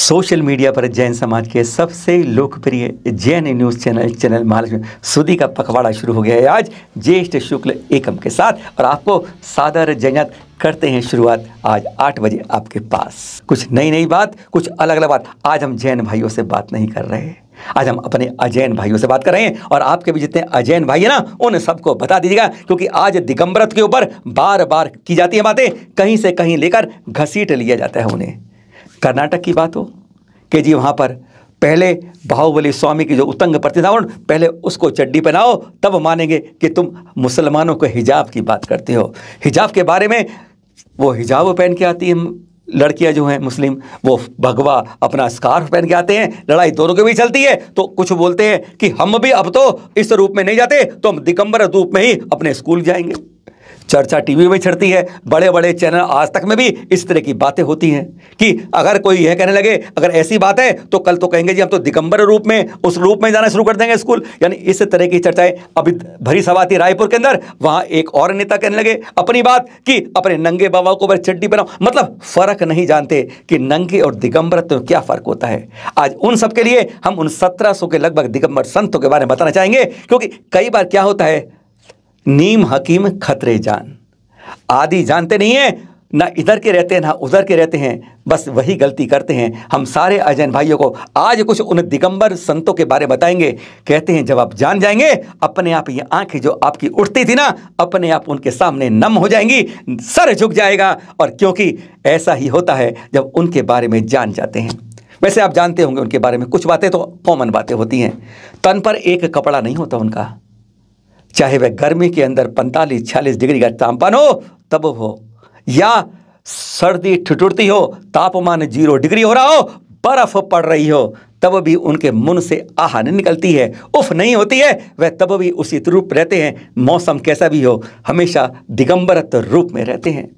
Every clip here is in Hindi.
सोशल मीडिया पर जैन समाज के सबसे लोकप्रिय जैन न्यूज़ चैनल महालक्ष्मी सुधी का पखवाड़ा शुरू हो गया है आज ज्येष्ठ शुक्ल एकम के साथ। और आपको सादर जैनत करते हैं शुरुआत आज 8 बजे आपके पास। कुछ नई बात, कुछ अलग अलग बात। आज हम जैन भाइयों से बात नहीं कर रहे, आज हम अपने अजैन भाइयों से बात कर रहे हैं। और आपके भी जितने अजैन भाई हैं ना, उन सबको बता दीजिएगा, क्योंकि आज दिगंबरत्व के ऊपर बार बार की जाती है बातें, कहीं से कहीं लेकर घसीट लिया जाता है उन्हें। कर्नाटक की बात हो कि जी वहाँ पर पहले बाहुबली स्वामी की जो उतंग प्रतिमा, पहले उसको चड्डी पहनाओ तब मानेंगे कि तुम मुसलमानों को हिजाब की बात करते हो। हिजाब के बारे में, वो हिजाब पहन के आती है लड़कियां जो हैं मुस्लिम, वो भगवा अपना स्कार्फ पहन के आते हैं, लड़ाई दोनों के भी चलती है। तो कुछ बोलते हैं कि हम भी अब तो इस रूप में नहीं जाते, तो हम दिगंबर रूप में ही अपने स्कूल जाएंगे। चर्चा टीवी में चढ़ती है, बड़े बड़े चैनल आज तक में भी इस तरह की बातें होती हैं कि अगर कोई यह कहने लगे अगर ऐसी बात है तो कल तो कहेंगे जी हम तो दिगंबर रूप में, उस रूप में जाना शुरू कर देंगे स्कूल। यानी इस तरह की चर्चाएं अभी भरी सभा थी रायपुर के अंदर। वहां एक और नेता कहने लगे अपनी बात कि अपने नंगे बाबा को चड्डी बनाओ। मतलब फर्क नहीं जानते कि नंगे और दिगंबर तो क्या फर्क होता है। आज उन सब के लिए हम उन 1700 के लगभग दिगंबर संतों के बारे में बताना चाहेंगे, क्योंकि कई बार क्या होता है, नीम हकीम खतरे जान, आदि जानते नहीं है, ना इधर के रहते हैं ना उधर के रहते हैं, बस वही गलती करते हैं। हम सारे अजैन भाइयों को आज कुछ उन दिगंबर संतों के बारे में बताएंगे। कहते हैं जब आप जान जाएंगे, अपने आप ये आंखें जो आपकी उठती थी ना, अपने आप उनके सामने नम हो जाएंगी, सर झुक जाएगा। और क्योंकि ऐसा ही होता है जब उनके बारे में जान जाते हैं। वैसे आप जानते होंगे उनके बारे में कुछ बातें तो कॉमन बातें होती हैं। तन पर एक कपड़ा नहीं होता उनका, चाहे वह गर्मी के अंदर 45-46 डिग्री का तापमान हो तब हो, या सर्दी ठिठुरती हो, तापमान 0 डिग्री हो रहा हो, बर्फ पड़ रही हो, तब भी उनके मुंह से आह नहीं निकलती है, उफ नहीं होती है। वह तब भी उसी रूप रहते हैं, मौसम कैसा भी हो, हमेशा दिगंबरत्व रूप में रहते हैं,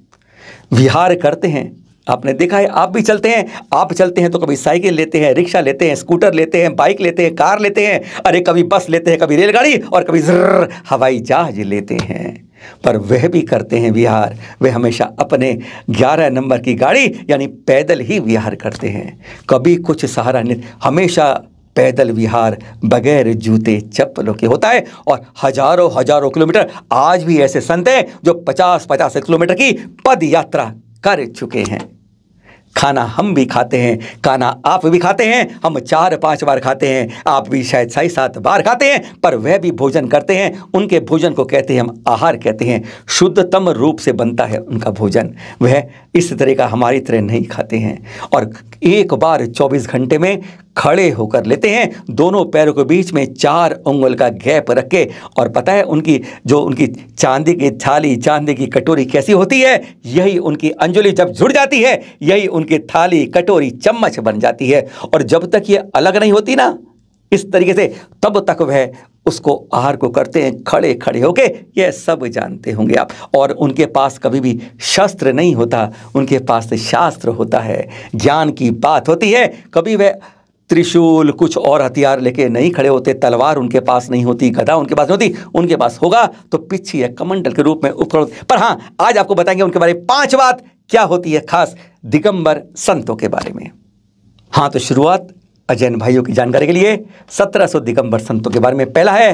विहार करते हैं। आपने देखा है, आप भी चलते हैं, आप चलते हैं तो कभी साइकिल लेते हैं, रिक्शा लेते हैं, स्कूटर लेते हैं, बाइक लेते हैं, कार लेते हैं, अरे कभी बस लेते हैं, कभी रेलगाड़ी, और कभी हवाई जहाज लेते हैं। पर वह भी करते हैं विहार, वे हमेशा अपने 11 नंबर की गाड़ी यानी पैदल ही विहार करते हैं। कभी कुछ सहारा नहीं, हमेशा पैदल विहार बगैर जूते चप्पलों के होता है। और हजारों किलोमीटर, आज भी ऐसे संत हैं जो 50-50 किलोमीटर की पद यात्रा कर चुके हैं। खाना हम भी खाते हैं, खाना आप भी खाते हैं, हम 4-5 बार खाते हैं, आप भी शायद 6-7 बार खाते हैं, पर वह भी भोजन करते हैं। उनके भोजन को कहते हैं, हम आहार कहते हैं। शुद्धतम रूप से बनता है उनका भोजन, वह इस तरह का हमारी तरह नहीं खाते हैं। और एक बार 24 घंटे में खड़े होकर लेते हैं, दोनों पैरों के बीच में 4 उंगल का गैप रख के। और पता है उनकी चांदी की थाली, चांदी की कटोरी कैसी होती है, यही उनकी अंजलि जब जुड़ जाती है, यही उनकी थाली, कटोरी, चम्मच बन जाती है। और जब तक ये अलग नहीं होती ना इस तरीके से, तब तक वह उसको आहार को करते हैं खड़े खड़े होके। यह सब जानते होंगे आप। और उनके पास कभी भी शस्त्र नहीं होता, उनके पास शास्त्र होता है, ज्ञान की बात होती है। कभी वह त्रिशूल कुछ और हथियार लेके नहीं खड़े होते, तलवार उनके पास नहीं होती, गदा उनके पास नहीं होती, उनके पास होगा तो पिच्छी या कमंडल के रूप में उपकरण। पर हाँ, आज आपको बताएंगे उनके बारे में 5 बात क्या होती है खास दिगंबर संतों के बारे में। हाँ, तो शुरुआत अजैन भाइयों की जानकारी के लिए 1700 दिगंबर संतों के बारे में। पहला है,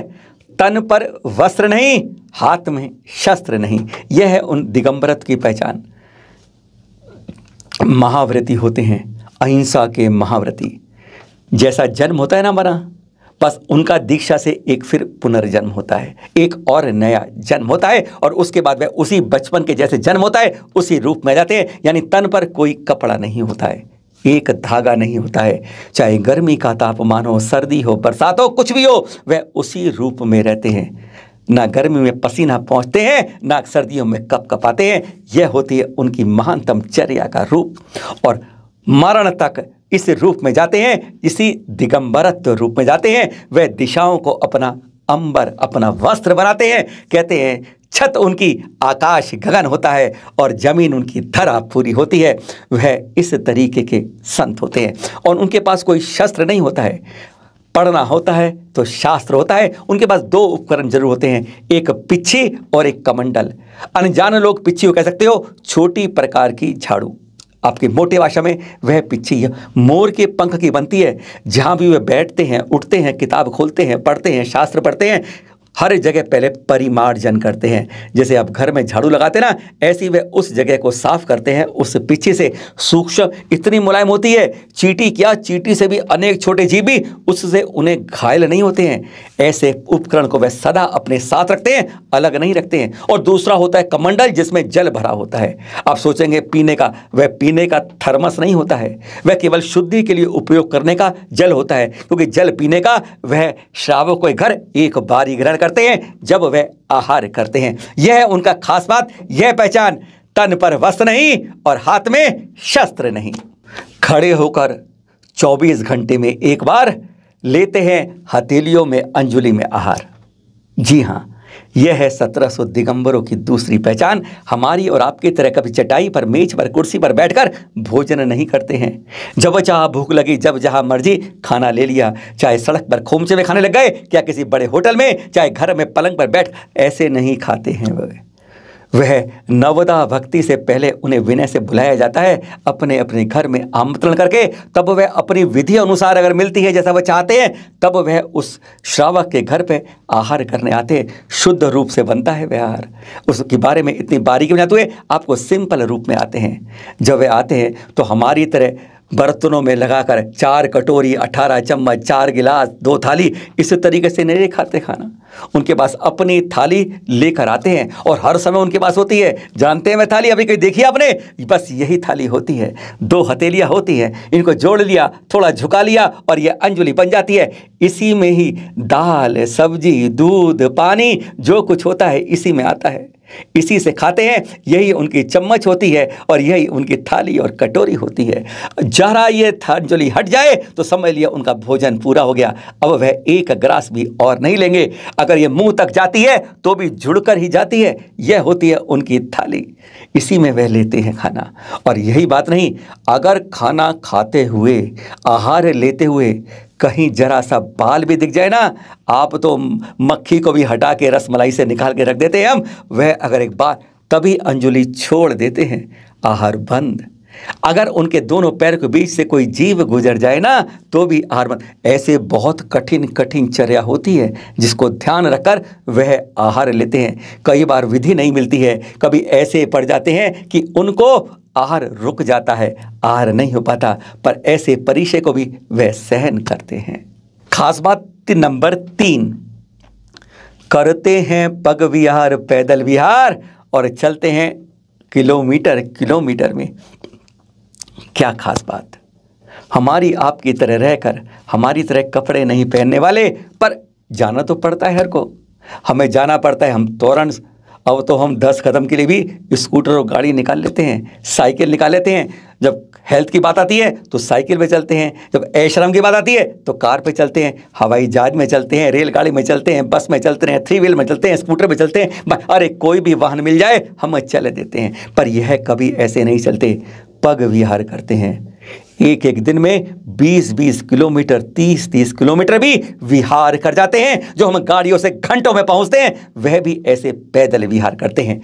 तन पर वस्त्र नहीं, हाथ में शस्त्र नहीं। यह है उन दिगंबरत्व की पहचान। महाव्रती होते हैं, अहिंसा के महाव्रती। जैसा जन्म होता है ना हमारा, बस उनका दीक्षा से एक फिर पुनर्जन्म होता है, एक और नया जन्म होता है। और उसके बाद वह उसी बचपन के जैसे जन्म होता है, उसी रूप में जाते हैं। यानी तन पर कोई कपड़ा नहीं होता है, एक धागा नहीं होता है। चाहे गर्मी का तापमान हो, सर्दी हो, बरसात हो, कुछ भी हो, वह उसी रूप में रहते हैं। ना गर्मी में पसीना पहुँचते हैं, ना सर्दियों में कपकपाते हैं। यह होती है उनकी महानतम चर्या का रूप। और मरण तक इस रूप में जाते हैं, इसी दिगंबरत्व रूप में जाते हैं। वह दिशाओं को अपना अंबर, अपना वस्त्र बनाते हैं। कहते हैं छत उनकी आकाश गगन होता है और जमीन उनकी धरा पूरी होती है। वह इस तरीके के संत होते हैं। और उनके पास कोई शस्त्र नहीं होता है, पढ़ना होता है तो शास्त्र होता है। उनके पास 2 उपकरण जरूर होते हैं, एक पिच्छी और एक कमंडल। अनजान लोग पिच्छी को कह सकते हो, छोटी प्रकार की झाड़ू। आपकी मोटे भाषा में वह पिच्छी मोर के पंख की बनती है। जहाँ भी वे बैठते हैं, उठते हैं, किताब खोलते हैं, पढ़ते हैं, शास्त्र पढ़ते हैं, हर जगह पहले परिमार्जन करते हैं। जैसे आप घर में झाड़ू लगाते ना, ऐसी वे उस जगह को साफ करते हैं। उस पीछे से सूक्ष्म इतनी मुलायम होती है, चींटी क्या, चींटी से भी अनेक छोटे जीव भी उससे उन्हें घायल नहीं होते हैं। ऐसे उपकरण को वे सदा अपने साथ रखते हैं, अलग नहीं रखते हैं। और दूसरा होता है कमंडल, जिसमें जल भरा होता है। आप सोचेंगे पीने का, वह पीने का थर्मस नहीं होता है, वह केवल शुद्धि के लिए उपयोग करने का जल होता है। क्योंकि जल पीने का वह श्रावक के घर एक बार ही ग्रहण करते हैं, जब वे आहार करते हैं। यह है उनका खास बात, यह पहचान। तन पर वस्त्र नहीं और हाथ में शस्त्र नहीं। खड़े होकर 24 घंटे में एक बार लेते हैं हथेलियों में अंजुलि में आहार। जी हाँ, यह है 1700 दिगंबरों की दूसरी पहचान। हमारी और आपकी तरह कभी चटाई पर, मेज पर, कुर्सी पर बैठकर भोजन नहीं करते हैं। जब चाह भूख लगी, जब जहाँ मर्जी खाना ले लिया। चाहे सड़क पर खोमचे में खाने लग गए, क्या किसी बड़े होटल में, चाहे घर में पलंग पर बैठ, ऐसे नहीं खाते हैं। वह नवदा भक्ति से पहले उन्हें विनय से बुलाया जाता है, अपने अपने घर में आमंत्रण करके। तब वह अपनी विधि अनुसार अगर मिलती है जैसा वह चाहते हैं, तब वह उस श्रावक के घर पे आहार करने आते हैं। शुद्ध रूप से बनता है वह आहार, उसके बारे में इतनी बारीकी में जाते हुए आपको सिंपल रूप में आते हैं। जब वे आते हैं तो हमारी तरह बर्तनों में लगाकर 4 कटोरी, 18 चम्मच, 4 गिलास, 2 थाली, इस तरीके से नहीं खाते खाना। उनके पास अपनी थाली लेकर आते हैं और हर समय उनके पास होती है। जानते हैं वह थाली, अभी कहीं देखी आपने? बस यही थाली होती है। 2 हथेलियाँ होती हैं, इनको जोड़ लिया, थोड़ा झुका लिया और यह अंजुलि बन जाती है। इसी में ही दाल, सब्जी, दूध, पानी, जो कुछ होता है इसी में आता है। इसी से खाते हैं। यही उनकी चम्मच होती है और यही उनकी थाली और कटोरी होती है। जरा ये अंजुलि हट जाए तो समझ लिया उनका भोजन पूरा हो गया। अब वह एक ग्रास भी और नहीं लेंगे। अगर ये मुंह तक जाती है तो भी जुड़कर ही जाती है। यह होती है उनकी थाली, इसी में वह लेते हैं खाना। और यही बात नहीं, अगर खाना खाते हुए, आहार लेते हुए कहीं जरा सा बाल भी दिख जाए ना, आप तो मक्खी को भी हटा के रसमलाई से निकाल के रख देते हैं हम। वह अगर एक बार तभी अंजुलि छोड़ देते हैं, आहार बंद। अगर उनके दोनों पैर के बीच से कोई जीव गुजर जाए ना, तो भी आहार बंद। ऐसे बहुत कठिन कठिन चर्या होती है जिसको ध्यान रखकर वह आहार लेते हैं। कई बार विधि नहीं मिलती है, कभी ऐसे पड़ जाते हैं कि उनको आहार रुक जाता है, आहार नहीं हो पाता, पर ऐसे परिचय को भी वह सहन करते हैं। खास बात नंबर 3, करते हैं पग विहार, पैदल विहार, और चलते हैं किलोमीटर किलोमीटर में। क्या खास बात, हमारी आपकी तरह रहकर, हमारी तरह कपड़े नहीं पहनने वाले, पर जाना तो पड़ता है हर को। हमें जाना पड़ता है, हम तोरण, अब तो हम 10 कदम के लिए भी स्कूटर और गाड़ी निकाल लेते हैं, साइकिल निकाल लेते हैं। जब हेल्थ की बात आती है तो साइकिल पे चलते हैं, जब ऐशराम की बात आती है तो कार पे चलते हैं, हवाई जहाज में चलते हैं, रेलगाड़ी में चलते हैं, बस में चलते हैं, 3 व्हील में चलते हैं, स्कूटर पे चलते हैं। अरे कोई भी वाहन मिल जाए हम चले देते हैं। पर यह कभी ऐसे नहीं चलते, पग विहार करते हैं। एक एक दिन में 20-20 किलोमीटर, 30-30 किलोमीटर भी विहार कर जाते हैं। जो हम गाड़ियों से घंटों में पहुंचते हैं, वह भी ऐसे पैदल विहार करते हैं।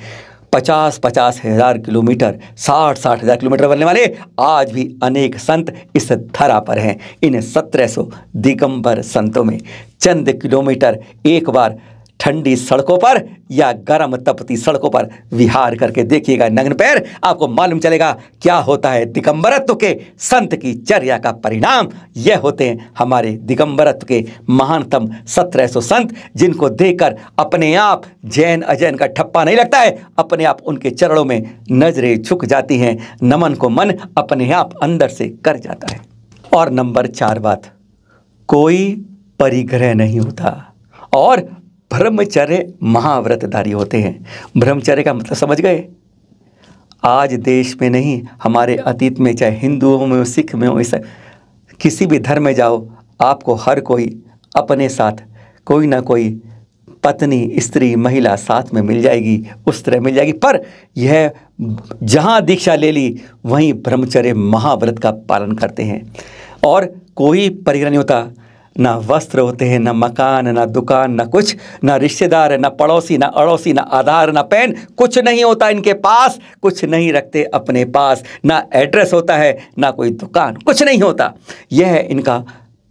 50-50 हज़ार किलोमीटर, 60-60 हज़ार किलोमीटर बनने वाले आज भी अनेक संत इस धरा पर हैं। इन 1700 दिगंबर संतों में चंद किलोमीटर एक बार ठंडी सड़कों पर या गर्म तपती सड़कों पर विहार करके देखिएगा नग्न पैर, आपको मालूम चलेगा क्या होता है दिगंबरत्व के संत की चर्या का परिणाम। यह होते हैं हमारे दिगंबरत्व के महानतम 1700 संत, जिनको देखकर अपने आप जैन अजैन का ठप्पा नहीं लगता है, अपने आप उनके चरणों में नजरें झुक जाती हैं, नमन को मन अपने आप अंदर से कर जाता है। और नंबर 4 बात, कोई परिग्रह नहीं होता और ब्रह्मचर्य महाव्रतधारी होते हैं। ब्रह्मचर्य का मतलब समझ गए? आज देश में नहीं, हमारे अतीत में, चाहे हिंदुओं में हो, सिख में हो, ऐसा किसी भी धर्म में जाओ, आपको हर कोई अपने साथ कोई ना कोई पत्नी, स्त्री, महिला साथ में मिल जाएगी, उस तरह मिल जाएगी। पर यह जहाँ दीक्षा ले ली वहीं ब्रह्मचर्य महाव्रत का पालन करते हैं और कोई परिग्रह नहीं होता। ना वस्त्र होते हैं, ना मकान, ना दुकान, ना कुछ, ना रिश्तेदार, ना पड़ोसी, ना अड़ोसी, ना आधार, ना पैन, कुछ नहीं होता इनके पास, कुछ नहीं रखते अपने पास, ना एड्रेस होता है, ना कोई दुकान, कुछ नहीं होता। यह है इनका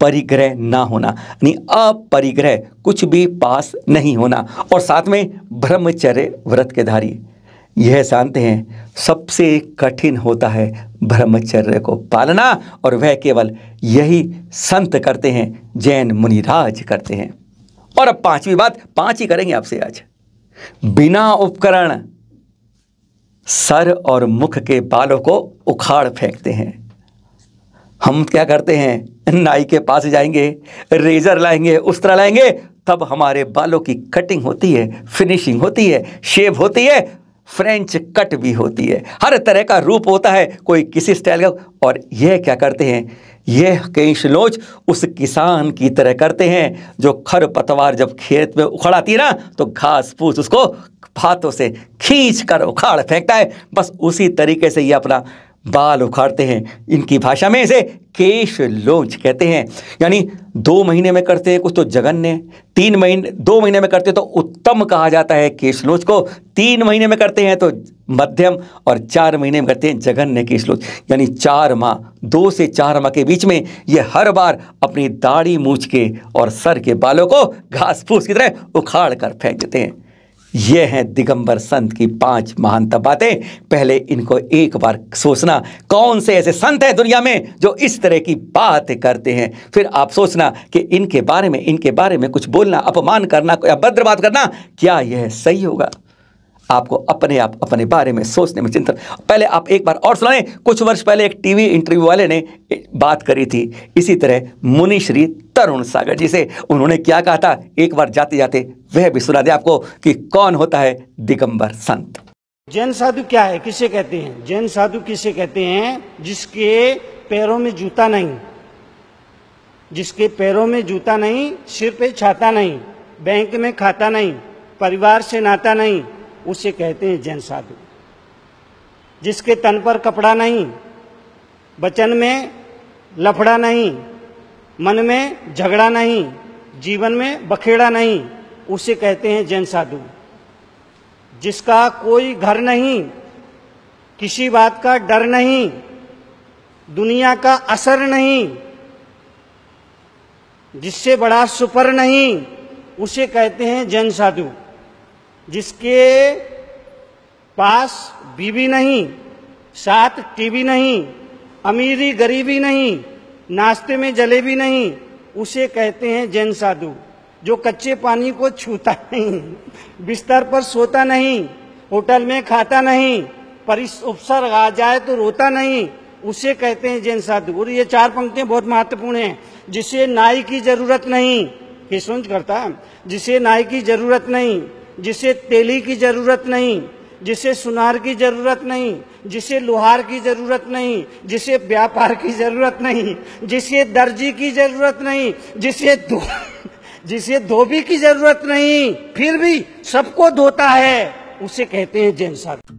परिग्रह ना होना, यानी अपरिग्रह, कुछ भी पास नहीं होना। और साथ में ब्रह्मचर्य व्रत के धारी, यह जानते हैं सबसे कठिन होता है ब्रह्मचर्य को पालना, और वह केवल यही संत करते हैं, जैन मुनिराज करते हैं। और अब पांचवी बात, पांच ही करेंगे आपसे आज। बिना उपकरण सर और मुख के बालों को उखाड़ फेंकते हैं। हम क्या करते हैं, नाई के पास जाएंगे, रेजर लाएंगे, उस्तरा लाएंगे, तब हमारे बालों की कटिंग होती है, फिनिशिंग होती है, शेव होती है, फ्रेंच कट भी होती है, हर तरह का रूप होता है, कोई किसी स्टाइल का। और यह क्या करते हैं, यह केश लोच उस किसान की तरह करते हैं जो खरपतवार जब खेत में उखड़ आती है ना, तो घास फूस उसको हाथों से खींच कर उखाड़ फेंकता है, बस उसी तरीके से ये अपना बाल उखाड़ते हैं। इनकी भाषा में इसे केश लोच कहते हैं। यानी 2 महीने में करते हैं कुछ तो जघन्य, 2 महीने में करते हैं तो उत्तम कहा जाता है केश लोच को, 3 महीने में करते हैं तो मध्यम, और 4 महीने में करते हैं जघन्य केश लोच। यानी 4 माह, 2 से 4 माह के बीच में ये हर बार अपनी दाढ़ी मूछ के और सर के बालों को घास फूस की तरह उखाड़ कर फेंक देते हैं। ये हैं दिगंबर संत की 5 महानतम बातें। पहले इनको एक बार सोचना, कौन से ऐसे संत हैं दुनिया में जो इस तरह की बात करते हैं। फिर आप सोचना कि इनके बारे में कुछ बोलना, अपमान करना या भद्र बात करना, क्या यह सही होगा? आपको अपने बारे में सोचने में चिंतन। पहले आप एक बार और सुनाएं। कुछ वर्ष पहले एक टीवी इंटरव्यू वाले ने बात करी थी इसी तरह मुनि श्री तरुण सागर जी से। उन्होंने क्या कहा था, एक बार जाते जाते वह भी सुना दे आपको कि कौन होता है दिगंबर संत। जैन साधु क्या है, किसे कहते हैं? जैन साधु किसे कहते हैं? जिसके पैरों में जूता नहीं, जिसके पैरों में जूता नहीं, सिर पे छाता नहीं, बैंक में खाता नहीं, परिवार से नाता नहीं, उसे कहते हैं जैन साधु। जिसके तन पर कपड़ा नहीं, वचन में लफड़ा नहीं, मन में झगड़ा नहीं, जीवन में बखेड़ा नहीं, उसे कहते हैं जैन साधु। जिसका कोई घर नहीं, किसी बात का डर नहीं, दुनिया का असर नहीं, जिससे बड़ा सुपर नहीं, उसे कहते हैं जैन साधु। जिसके पास बीवी नहीं, साथ टीवी नहीं, अमीरी गरीबी नहीं, नाश्ते में जलेबी नहीं, उसे कहते हैं जैन साधु। जो कच्चे पानी को छूता नहीं, बिस्तर पर सोता नहीं, होटल में खाता नहीं, उपसर्ग आ जाए तो रोता नहीं, उसे कहते हैं जैन साधु। और ये 4 पंक्तियां बहुत महत्वपूर्ण हैं। जिसे नाई की जरूरत नहीं, ये सोच करता है, जिसे नाई की जरूरत नहीं, जिसे तेली की जरूरत नहीं, जिसे सुनार की जरूरत नहीं, जिसे लोहार की जरूरत नहीं, जिसे व्यापार की जरूरत नहीं, जिसे दर्जी की जरूरत नहीं, जिसे धोबी की जरूरत नहीं, फिर भी सबको धोता है, उसे कहते हैं जैन साधु।